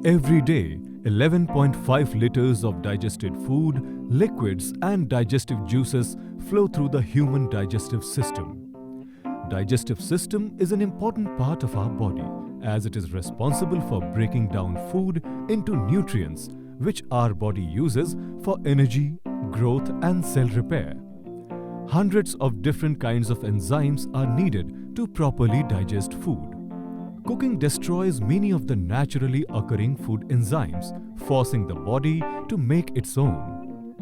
Every day, 11.5 liters of digested food, liquids and digestive juices flow through the human digestive system. Digestive system is an important part of our body as it is responsible for breaking down food into nutrients which our body uses for energy, growth and cell repair. Hundreds of different kinds of enzymes are needed to properly digest food. Cooking destroys many of the naturally occurring food enzymes, forcing the body to make its own.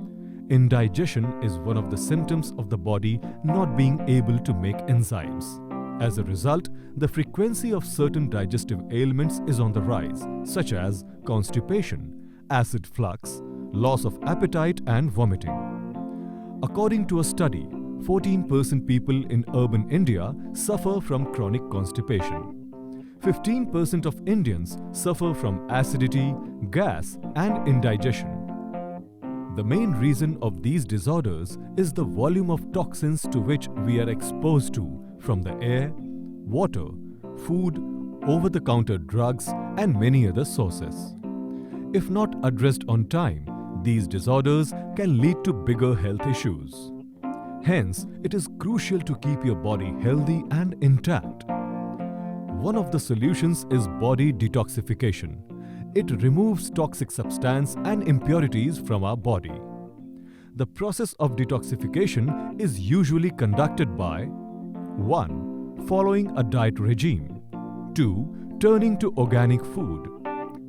Indigestion is one of the symptoms of the body not being able to make enzymes. As a result, the frequency of certain digestive ailments is on the rise, such as constipation, acid flux, loss of appetite and vomiting. According to a study, 14% people in urban India suffer from chronic constipation. 15% of Indians suffer from acidity, gas and indigestion. The main reason of these disorders is the volume of toxins to which we are exposed to from the air, water, food, over-the-counter drugs and many other sources. If not addressed on time, these disorders can lead to bigger health issues. Hence, it is crucial to keep your body healthy and intact. One of the solutions is body detoxification. It removes toxic substance and impurities from our body. The process of detoxification is usually conducted by 1. Following a diet regime. 2. Turning to organic food.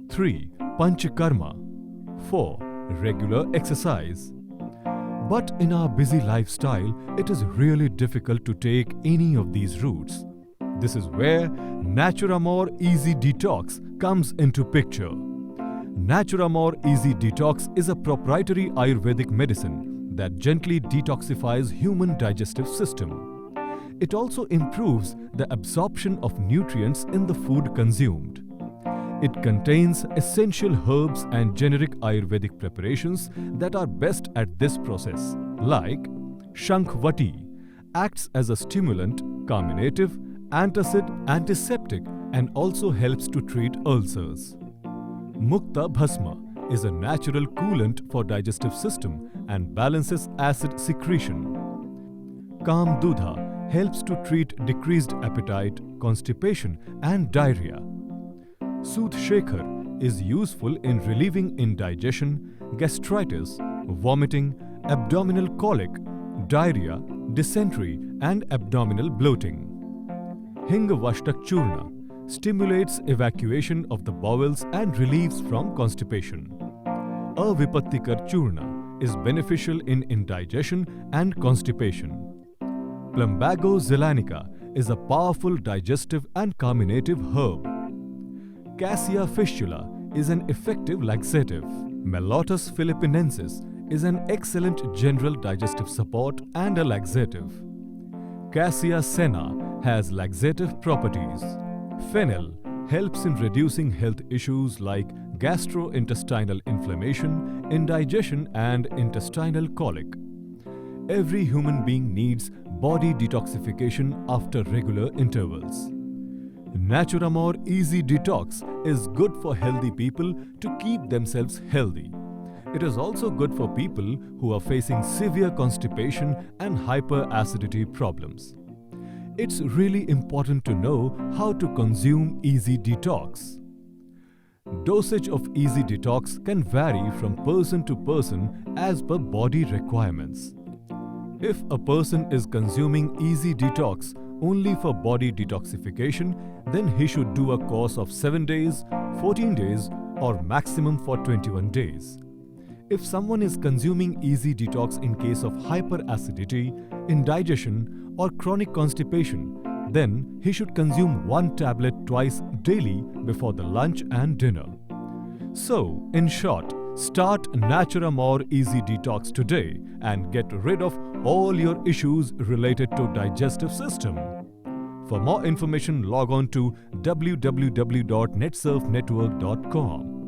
3. Panchakarma. 4. Regular exercise. But in our busy lifestyle, it is really difficult to take any of these routes. This is where Naturamore Easy Detox comes into picture. Naturamore Easy Detox is a proprietary Ayurvedic medicine that gently detoxifies human digestive system. It also improves the absorption of nutrients in the food consumed. It contains essential herbs and generic Ayurvedic preparations that are best at this process, like Shankhvati, acts as a stimulant, carminative, antacid, antiseptic and also helps to treat ulcers. Mukta Bhasma is a natural coolant for digestive system and balances acid secretion. Kam Dudha helps to treat decreased appetite, constipation and diarrhea. Sooth Shekhar is useful in relieving indigestion, gastritis, vomiting, abdominal colic, diarrhea, dysentery and abdominal bloating. Hingavashtak Churna stimulates evacuation of the bowels and relieves from constipation. Avipattikar Churna is beneficial in indigestion and constipation. Plumbago zeylanica is a powerful digestive and carminative herb. Cassia fistula is an effective laxative. Mellotus philippinensis is an excellent general digestive support and a laxative. Cassia senna has laxative properties. Fennel helps in reducing health issues like gastrointestinal inflammation, indigestion and intestinal colic. Every human being needs body detoxification after regular intervals. Naturamore Easy Detox is good for healthy people to keep themselves healthy. It is also good for people who are facing severe constipation and hyperacidity problems. It's really important to know how to consume Easy Detox. Dosage of Easy Detox can vary from person to person as per body requirements. If a person is consuming Easy Detox only for body detoxification, then he should do a course of 7 days, 14 days or maximum for 21 days. If someone is consuming Easy Detox in case of hyperacidity, indigestion or chronic constipation, then he should consume 1 tablet twice daily before the lunch and dinner. So, in short, start Naturamore Easy Detox today and get rid of all your issues related to digestive system. For more information, log on to www.netsurfnetwork.com.